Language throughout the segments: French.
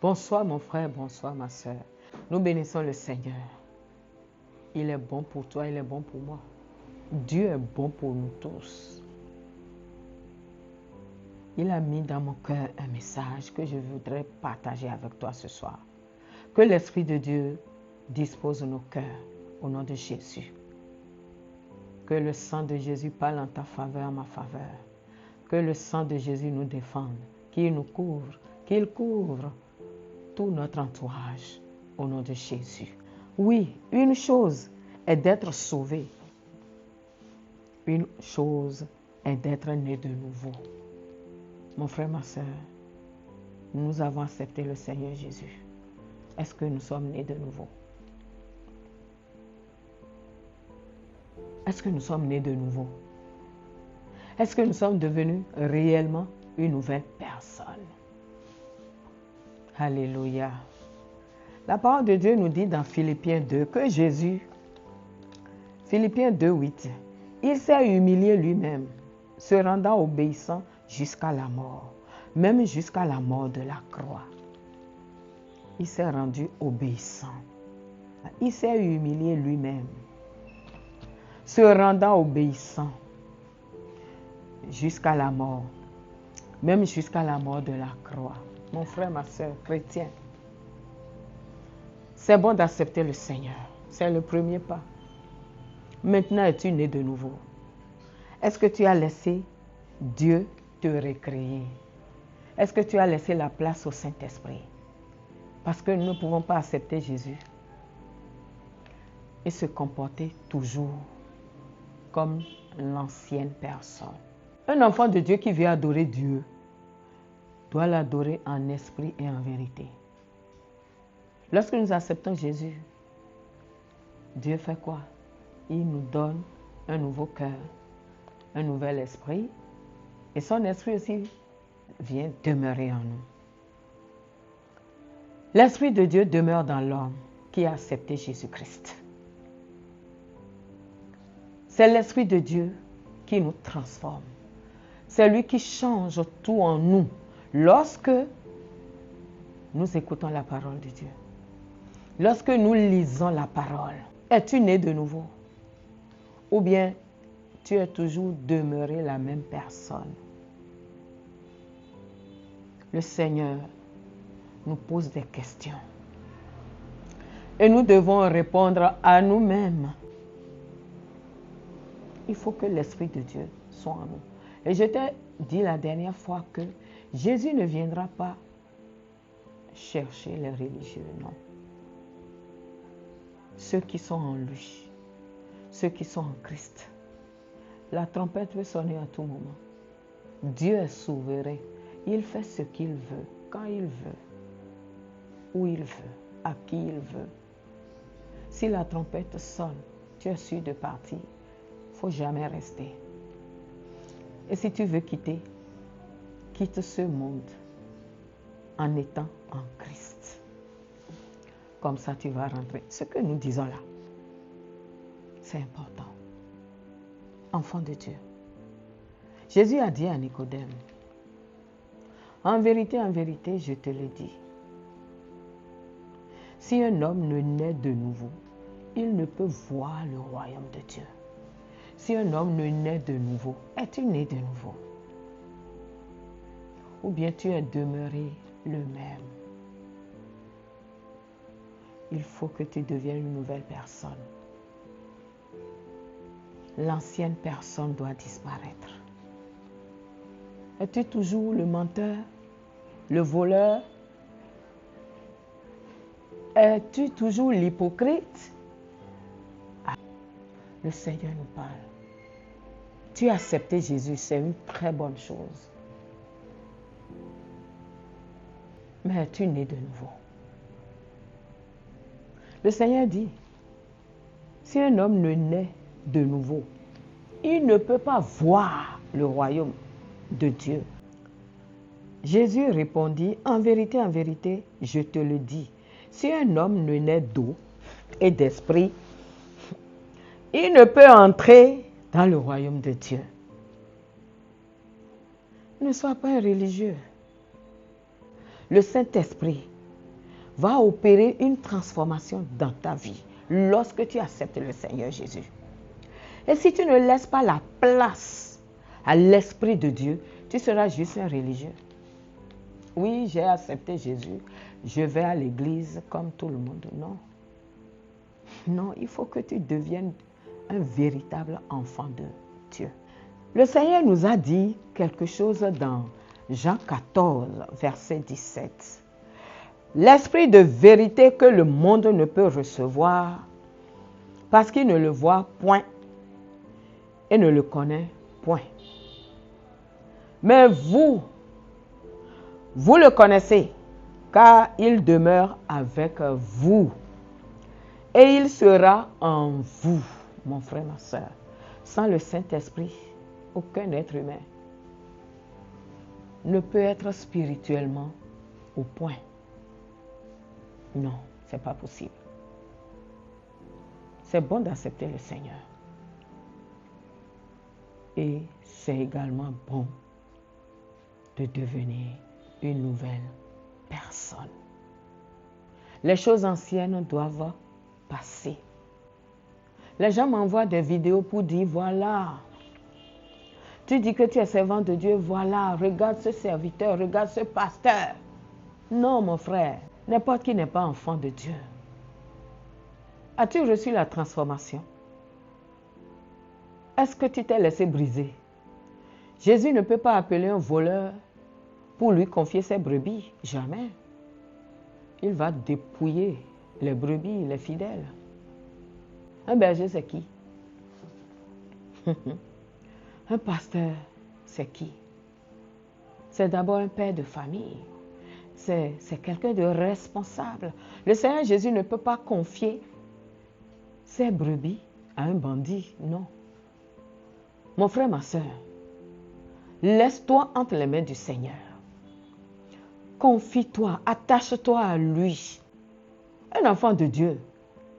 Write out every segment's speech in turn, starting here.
Bonsoir mon frère, bonsoir ma soeur. Nous bénissons le Seigneur. Il est bon pour toi, il est bon pour moi. Dieu est bon pour nous tous. Il a mis dans mon cœur un message que je voudrais partager avec toi ce soir. Que l'Esprit de Dieu dispose nos cœurs au nom de Jésus. Que le sang de Jésus parle en ta faveur, en ma faveur. Que le sang de Jésus nous défende, qu'il nous couvre, qu'il couvre tout notre entourage au nom de Jésus. Oui, une chose est d'être sauvé. Une chose est d'être né de nouveau. Mon frère, ma soeur, nous avons accepté le Seigneur Jésus. Est-ce que nous sommes nés de nouveau? Est-ce que nous sommes nés de nouveau? Est-ce que nous sommes devenus réellement une nouvelle personne? Alléluia. La parole de Dieu nous dit dans Philippiens 2 que Jésus, Philippiens 2, 8, il s'est humilié lui-même, se rendant obéissant jusqu'à la mort, même jusqu'à la mort de la croix. Il s'est rendu obéissant. Il s'est humilié lui-même, se rendant obéissant jusqu'à la mort, même jusqu'à la mort de la croix. Mon frère, ma soeur, chrétien, c'est bon d'accepter le Seigneur. C'est le premier pas. Maintenant, es-tu né de nouveau? Est-ce que tu as laissé Dieu te recréer? Est-ce que tu as laissé la place au Saint-Esprit? Parce que nous ne pouvons pas accepter Jésus et se comporter toujours comme l'ancienne personne. Un enfant de Dieu qui veut adorer Dieu doit l'adorer en esprit et en vérité. Lorsque nous acceptons Jésus, Dieu fait quoi? Il nous donne un nouveau cœur, un nouvel esprit, et son esprit aussi vient demeurer en nous. L'Esprit de Dieu demeure dans l'homme qui a accepté Jésus-Christ. C'est l'Esprit de Dieu qui nous transforme. C'est lui qui change tout en nous lorsque nous écoutons la parole de Dieu. Lorsque nous lisons la parole, es-tu né de nouveau? Ou bien tu es toujours demeuré la même personne? Le Seigneur nous pose des questions. Et nous devons répondre à nous-mêmes. Il faut que l'Esprit de Dieu soit en nous. Et je t'ai dit la dernière fois que Jésus ne viendra pas chercher les religieux, non. Ceux qui sont en lui, ceux qui sont en Christ. La trompette peut sonner à tout moment. Dieu est souverain. Il fait ce qu'il veut, quand il veut, où il veut, à qui il veut. Si la trompette sonne, tu es sûr de partir. Il ne faut jamais rester. Et si tu veux quitter, quitte ce monde en étant en Christ. Comme ça, tu vas rentrer. Ce que nous disons là, c'est important. Enfant de Dieu. Jésus a dit à Nicodème, en vérité, je te le dis, si un homme ne naît de nouveau, il ne peut voir le royaume de Dieu. Si un homme ne naît de nouveau, es-tu né de nouveau? Ou bien tu es demeuré le même? Il faut que tu deviennes une nouvelle personne. L'ancienne personne doit disparaître. Es-tu toujours le menteur, le voleur? Es-tu toujours l'hypocrite? Le Seigneur nous parle. Tu as accepté Jésus, c'est une très bonne chose. Mais es-tu né de nouveau? Le Seigneur dit, si un homme ne naît de nouveau, il ne peut pas voir le royaume de Dieu. Jésus répondit, en vérité, je te le dis, si un homme ne naît d'eau et d'esprit, il ne peut entrer dans le royaume de Dieu. Ne sois pas un religieux. Le Saint-Esprit va opérer une transformation dans ta vie lorsque tu acceptes le Seigneur Jésus. Et si tu ne laisses pas la place à l'Esprit de Dieu, tu seras juste un religieux. Oui, j'ai accepté Jésus, je vais à l'église comme tout le monde. Non. Non, il faut que tu deviennes un véritable enfant de Dieu. Le Seigneur nous a dit quelque chose dans Jean 14, verset 17. L'esprit de vérité que le monde ne peut recevoir parce qu'il ne le voit point et ne le connaît point. Mais vous le connaissez, car il demeure avec vous. Et il sera en vous, mon frère, ma soeur. Sans le Saint-Esprit, aucun être humain ne peut être spirituellement au point. Non, ce n'est pas possible. C'est bon d'accepter le Seigneur. Et c'est également bon de devenir une nouvelle personne. Les choses anciennes doivent passer. Les gens m'envoient des vidéos pour dire, voilà, tu dis que tu es servant de Dieu, voilà, regarde ce serviteur, regarde ce pasteur. Non, mon frère, n'importe qui n'est pas enfant de Dieu. As-tu reçu la transformation? Est-ce que tu t'es laissé briser? Jésus ne peut pas appeler un voleur pour lui confier ses brebis. Jamais. Il va dépouiller les brebis, les fidèles. Un berger, c'est qui? Un pasteur, c'est qui? C'est d'abord un père de famille. C'est quelqu'un de responsable. Le Seigneur Jésus ne peut pas confier ses brebis à un bandit. Non. Mon frère, ma soeur, laisse-toi entre les mains du Seigneur. Confie-toi, attache-toi à lui. Un enfant de Dieu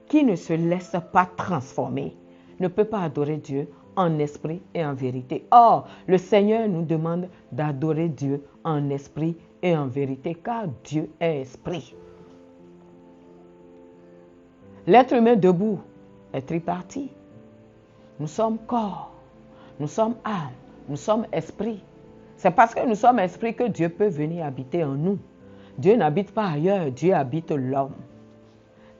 qui ne se laisse pas transformer ne peut pas adorer Dieu en esprit et en vérité. Or, le Seigneur nous demande d'adorer Dieu en esprit et en vérité, car Dieu est esprit. L'être humain debout est tripartite. Nous sommes corps, nous sommes âme, nous sommes esprit. C'est parce que nous sommes esprit que Dieu peut venir habiter en nous. Dieu n'habite pas ailleurs, Dieu habite l'homme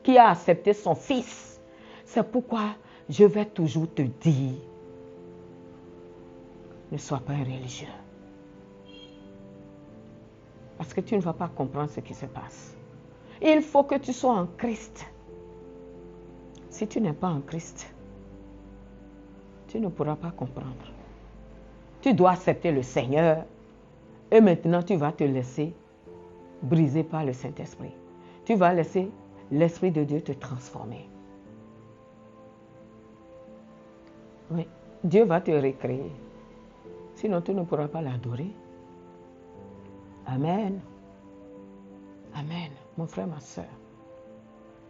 qui a accepté son Fils. C'est pourquoi je vais toujours te dire, ne sois pas un religieux. Parce que tu ne vas pas comprendre ce qui se passe. Il faut que tu sois en Christ. Si tu n'es pas en Christ, tu ne pourras pas comprendre. Tu dois accepter le Seigneur et maintenant tu vas te laisser briser par le Saint-Esprit. Tu vas laisser l'Esprit de Dieu te transformer. Oui, Dieu va te recréer. Sinon, tu ne pourras pas l'adorer. Amen. Amen. Mon frère, ma soeur,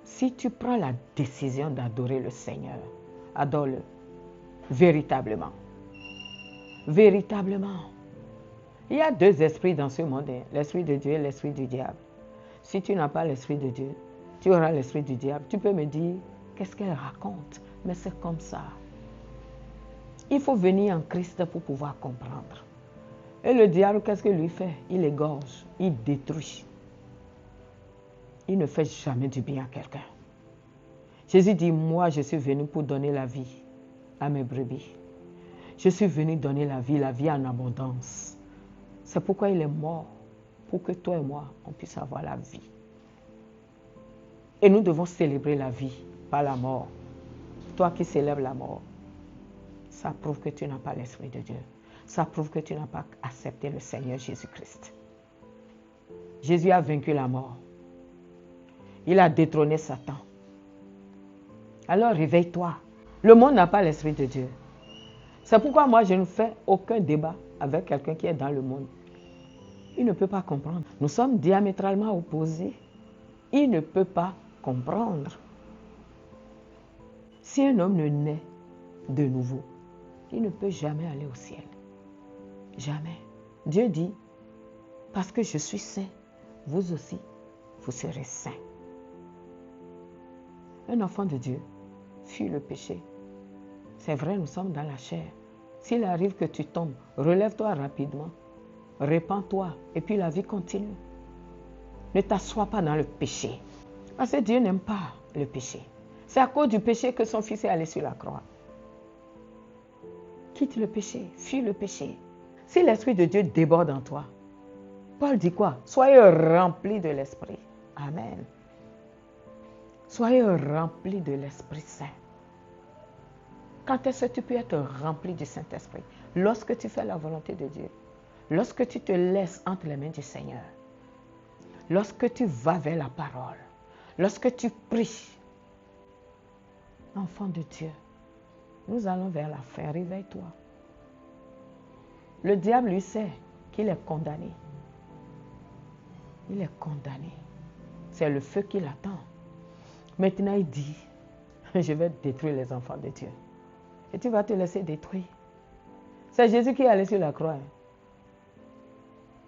si tu prends la décision d'adorer le Seigneur, adore-le véritablement. Véritablement. Il y a deux esprits dans ce monde, l'esprit de Dieu et l'esprit du diable. Si tu n'as pas l'esprit de Dieu, tu auras l'esprit du diable. Tu peux me dire, qu'est-ce qu'elle raconte? Mais c'est comme ça. Il faut venir en Christ pour pouvoir comprendre. Et le diable, qu'est-ce qu'il lui fait? Il égorge, il détruit. Il ne fait jamais du bien à quelqu'un. Jésus dit, moi je suis venu pour donner la vie à mes brebis. Je suis venu donner la vie en abondance. C'est pourquoi il est mort, pour que toi et moi, on puisse avoir la vie. Et nous devons célébrer la vie, pas la mort. Toi qui célèbres la mort, ça prouve que tu n'as pas l'Esprit de Dieu. Ça prouve que tu n'as pas accepté le Seigneur Jésus-Christ. Jésus a vaincu la mort. Il a détrôné Satan. Alors réveille-toi. Le monde n'a pas l'Esprit de Dieu. C'est pourquoi moi je ne fais aucun débat avec quelqu'un qui est dans le monde. Il ne peut pas comprendre. Nous sommes diamétralement opposés. Il ne peut pas comprendre. Si un homme ne naît de nouveau, il ne peut jamais aller au ciel. Jamais. Dieu dit, parce que je suis saint, vous aussi, vous serez sains. Un enfant de Dieu fuit le péché. C'est vrai, nous sommes dans la chair. S'il arrive que tu tombes, relève-toi rapidement, répands-toi et puis la vie continue. Ne t'assois pas dans le péché. Parce que Dieu n'aime pas le péché. C'est à cause du péché que son fils est allé sur la croix. Quitte le péché, fuis le péché. Si l'Esprit de Dieu déborde en toi, Paul dit quoi? Soyez remplis de l'Esprit. Amen. Soyez remplis de l'Esprit Saint. Quand est-ce que tu peux être rempli du Saint-Esprit? Lorsque tu fais la volonté de Dieu. Lorsque tu te laisses entre les mains du Seigneur. Lorsque tu vas vers la parole. Lorsque tu pries. Enfant de Dieu, nous allons vers la fin. Réveille-toi. Le diable, lui, sait qu'il est condamné. Il est condamné. C'est le feu qui l'attend. Maintenant, il dit, je vais détruire les enfants de Dieu. Et tu vas te laisser détruire. C'est Jésus qui est allé sur la croix.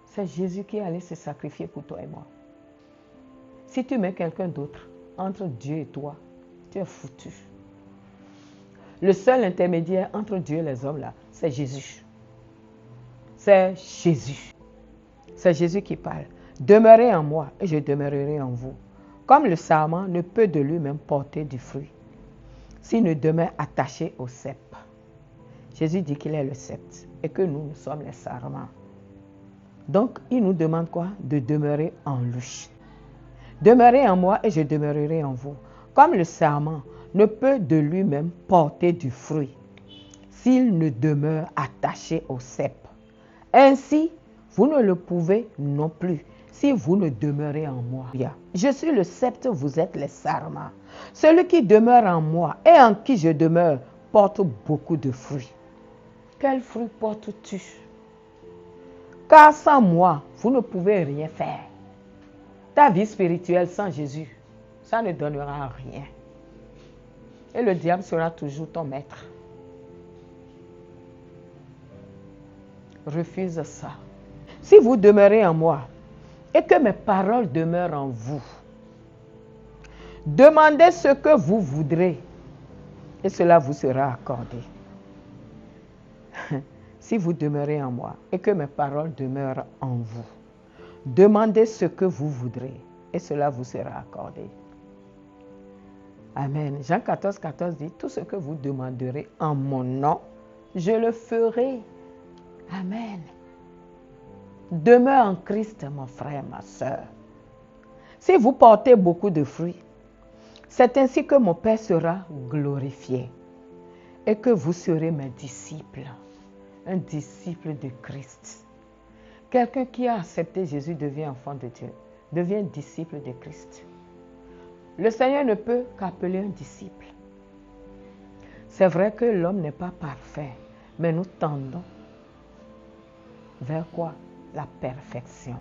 C'est Jésus qui est allé se sacrifier pour toi et moi. Si tu mets quelqu'un d'autre entre Dieu et toi, tu es foutu. Le seul intermédiaire entre Dieu et les hommes là, c'est Jésus. C'est Jésus. C'est Jésus qui parle. Demeurez en moi et je demeurerai en vous. Comme le sarment ne peut de lui-même porter du fruit s'il ne demeure attaché au cep. Jésus dit qu'il est le sceptre et que nous sommes les sarments. Donc, il nous demande quoi? De demeurer en lui. Demeurez en moi et je demeurerai en vous. Comme le sarment ne peut de lui-même porter du fruit s'il ne demeure attaché au cep. Ainsi, vous ne le pouvez non plus si vous ne demeurez en moi. Je suis le sceptre, vous êtes les sarments. Celui qui demeure en moi et en qui je demeure porte beaucoup de fruits. Quel fruit portes-tu? Car sans moi, vous ne pouvez rien faire. Ta vie spirituelle sans Jésus, ça ne donnera rien. Et le diable sera toujours ton maître. Refuse ça. Si vous demeurez en moi et que mes paroles demeurent en vous, demandez ce que vous voudrez et cela vous sera accordé. Si vous demeurez en moi et que mes paroles demeurent en vous, demandez ce que vous voudrez et cela vous sera accordé. Amen. Jean 14, 14 dit, tout ce que vous demanderez en mon nom, je le ferai. Amen. Demeure en Christ, mon frère, ma soeur. Si vous portez beaucoup de fruits, c'est ainsi que mon Père sera glorifié et que vous serez mes disciples. Un disciple de Christ. Quelqu'un qui a accepté Jésus devient enfant de Dieu, devient disciple de Christ. Le Seigneur ne peut qu'appeler un disciple. C'est vrai que l'homme n'est pas parfait, mais nous tendons vers quoi? La perfection.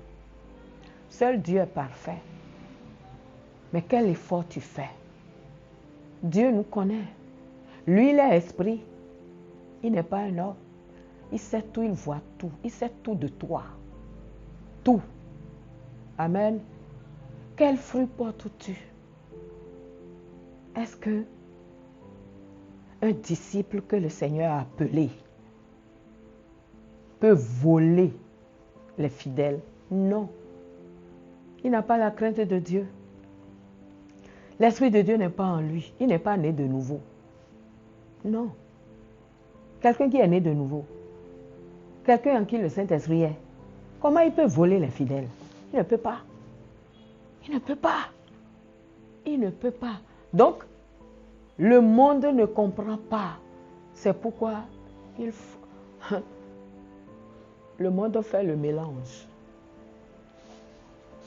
Seul Dieu est parfait. Mais quel effort tu fais? Dieu nous connaît. Lui, il est esprit. Il n'est pas un homme. Il sait tout, il voit tout. Il sait tout de toi. Tout. Amen. Quel fruit portes-tu? Est-ce que un disciple que le Seigneur a appelé peut voler les fidèles? Non. Il n'a pas la crainte de Dieu. L'Esprit de Dieu n'est pas en lui. Il n'est pas né de nouveau. Non. Quelqu'un qui est né de nouveau, quelqu'un en qui le Saint-Esprit est, comment il peut voler les fidèles? Il ne peut pas. Il ne peut pas. Il ne peut pas. Donc, le monde ne comprend pas. C'est pourquoi le monde fait le mélange.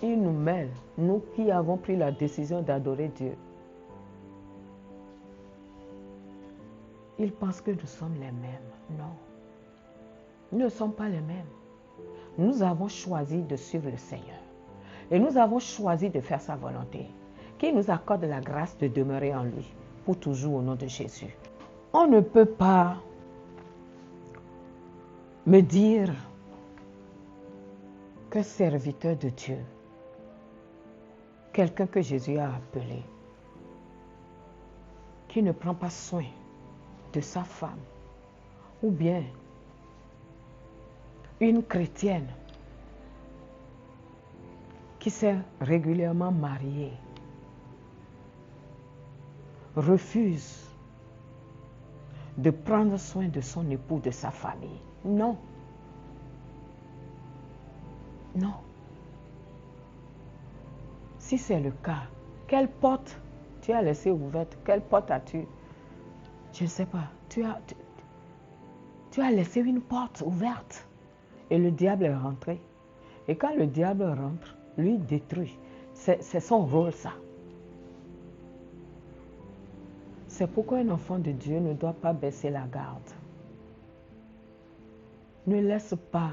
Il nous mêle, nous qui avons pris la décision d'adorer Dieu. Ils pensent que nous sommes les mêmes. Non. Nous ne sommes pas les mêmes. Nous avons choisi de suivre le Seigneur. Et nous avons choisi de faire sa volonté, qui nous accorde la grâce de demeurer en lui, pour toujours au nom de Jésus. On ne peut pas me dire que serviteur de Dieu, quelqu'un que Jésus a appelé, qui ne prend pas soin de sa femme, ou bien une chrétienne qui s'est régulièrement mariée, refuse de prendre soin de son époux, de sa famille. Non. Non. Si c'est le cas, quelle porte tu as laissée ouverte? Quelle porte as-tu? Je ne sais pas. Tu as laissé une porte ouverte et le diable est rentré. Et quand le diable rentre, lui détruit. C'est son rôle, ça. C'est pourquoi un enfant de Dieu ne doit pas baisser la garde. Ne laisse pas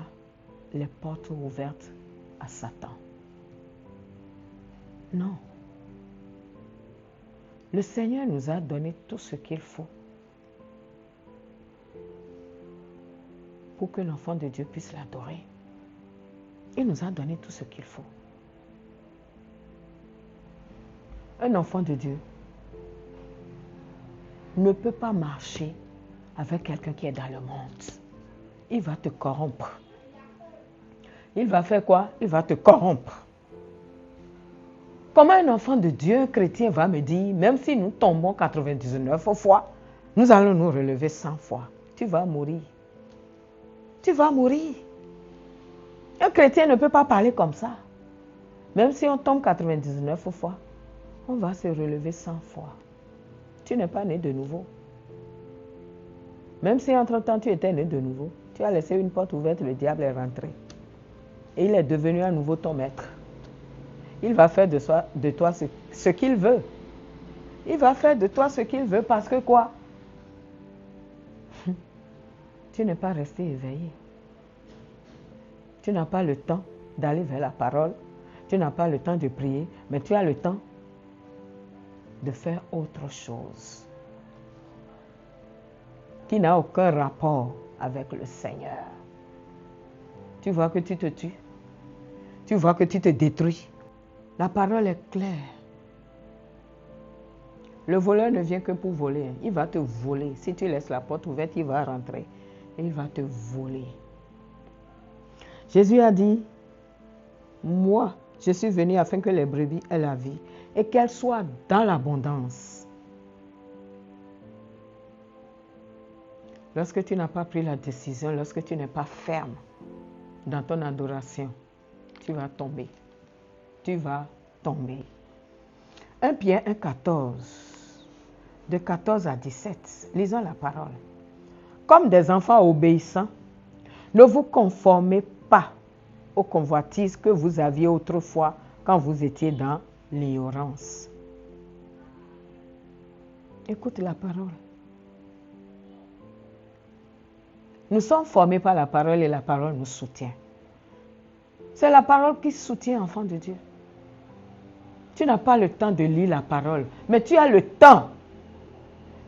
les portes ouvertes à Satan. Non. Le Seigneur nous a donné tout ce qu'il faut pour que l'enfant de Dieu puisse l'adorer. Il nous a donné tout ce qu'il faut. Un enfant de Dieu ne peut pas marcher avec quelqu'un qui est dans le monde. Il va te corrompre. Il va faire quoi? Il va te corrompre. Comment un enfant de Dieu, un chrétien, va me dire, même si nous tombons 99 fois, nous allons nous relever 100 fois. Tu vas mourir. Tu vas mourir. Un chrétien ne peut pas parler comme ça. Même si on tombe 99 fois, on va se relever 100 fois. Tu n'es pas né de nouveau. Même si entre-temps tu étais né de nouveau, tu as laissé une porte ouverte, le diable est rentré. Et il est devenu à nouveau ton maître. Il va faire de toi ce qu'il veut. Il va faire de toi ce qu'il veut parce que quoi? Tu n'es pas resté éveillé. Tu n'as pas le temps d'aller vers la parole. Tu n'as pas le temps de prier, mais tu as le temps de faire autre chose qui n'a aucun rapport avec le Seigneur. Tu vois que tu te tues. Tu vois que tu te détruis. La parole est claire. Le voleur ne vient que pour voler. Il va te voler. Si tu laisses la porte ouverte, il va rentrer. Et il va te voler. Jésus a dit, moi, je suis venu afin que les brebis aient la vie et qu'elles soient dans l'abondance. Lorsque tu n'as pas pris la décision, lorsque tu n'es pas ferme dans ton adoration, tu vas tomber. Tu vas tomber. 1 Pierre 1,14, de 14 à 17. Lisons la parole. Comme des enfants obéissants, ne vous conformez pas aux convoitises que vous aviez autrefois quand vous étiez dans l'ignorance. Écoute la parole. Nous sommes formés par la parole et la parole nous soutient. C'est la parole qui soutient l'enfant de Dieu. Tu n'as pas le temps de lire la parole, mais tu as le temps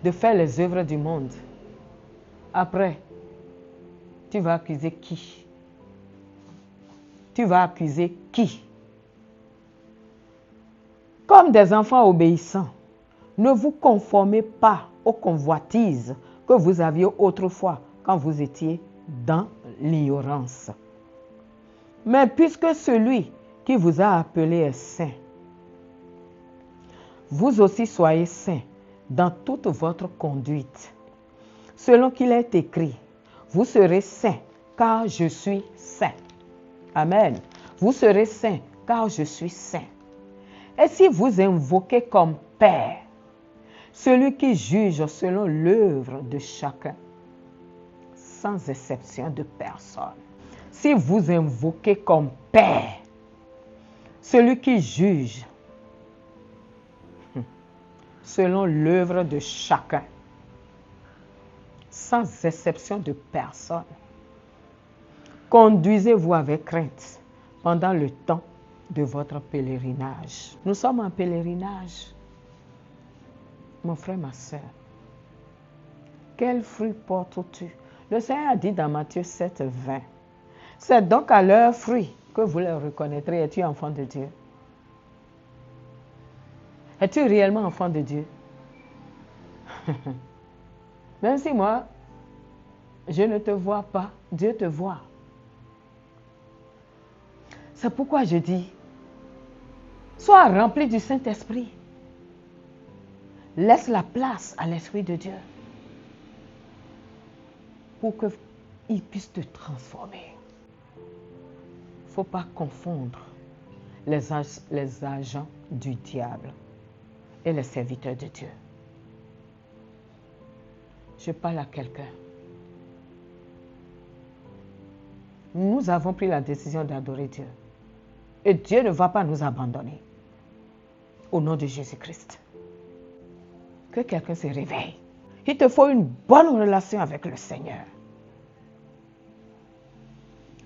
de faire les œuvres du monde. Après, tu vas accuser qui? Tu vas accuser qui? Comme des enfants obéissants, ne vous conformez pas aux convoitises que vous aviez autrefois quand vous étiez dans l'ignorance. Mais puisque celui qui vous a appelé est saint, vous aussi soyez saints dans toute votre conduite. Selon qu'il est écrit, vous serez saints car je suis saint. Amen. Vous serez saints car je suis saint. Et si vous invoquez comme Père celui qui juge selon l'œuvre de chacun, sans exception de personne. Si vous invoquez comme Père celui qui juge selon l'œuvre de chacun, sans exception de personne, conduisez-vous avec crainte pendant le temps de votre pèlerinage. Nous sommes en pèlerinage. Mon frère, ma soeur, quel fruit portes-tu? Le Seigneur a dit dans Matthieu 7, 20, c'est donc à leurs fruits que vous les reconnaîtrez. Es-tu enfant de Dieu? Es-tu réellement enfant de Dieu? Même si moi, je ne te vois pas, Dieu te voit. C'est pourquoi je dis, sois rempli du Saint-Esprit. Laisse la place à l'Esprit de Dieu pour qu'il puisse te transformer. Il ne faut pas confondre les agents du diable et les serviteurs de Dieu. Je parle à quelqu'un. Nous avons pris la décision d'adorer Dieu. Et Dieu ne va pas nous abandonner. Au nom de Jésus-Christ. Que quelqu'un se réveille. Il te faut une bonne relation avec le Seigneur.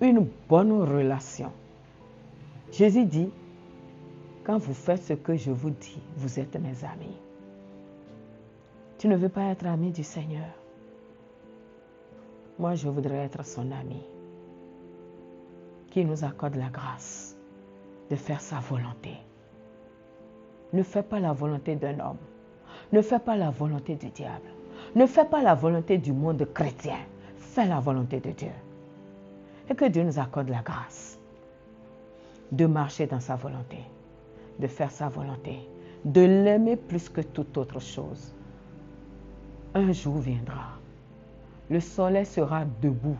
Une bonne relation. Jésus dit, quand vous faites ce que je vous dis, vous êtes mes amis. Tu ne veux pas être ami du Seigneur? Moi, je voudrais être son ami. Qui nous accorde la grâce de faire sa volonté. Ne fais pas la volonté d'un homme. Ne fais pas la volonté du diable. Ne fais pas la volonté du monde chrétien. Fais la volonté de Dieu. Et que Dieu nous accorde la grâce de marcher dans sa volonté, de faire sa volonté, de l'aimer plus que toute autre chose. Un jour viendra, le soleil sera debout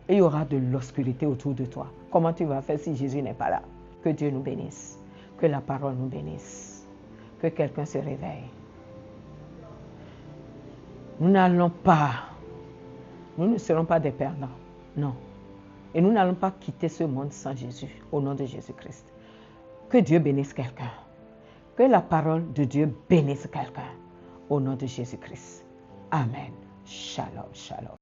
et il y aura de l'obscurité autour de toi. Comment tu vas faire si Jésus n'est pas là? Que Dieu nous bénisse, que la parole nous bénisse, que quelqu'un se réveille. Nous ne serons pas des perdants, non. Et nous n'allons pas quitter ce monde sans Jésus, au nom de Jésus-Christ. Que Dieu bénisse quelqu'un. Que la parole de Dieu bénisse quelqu'un, au nom de Jésus-Christ. Amen. Shalom, shalom.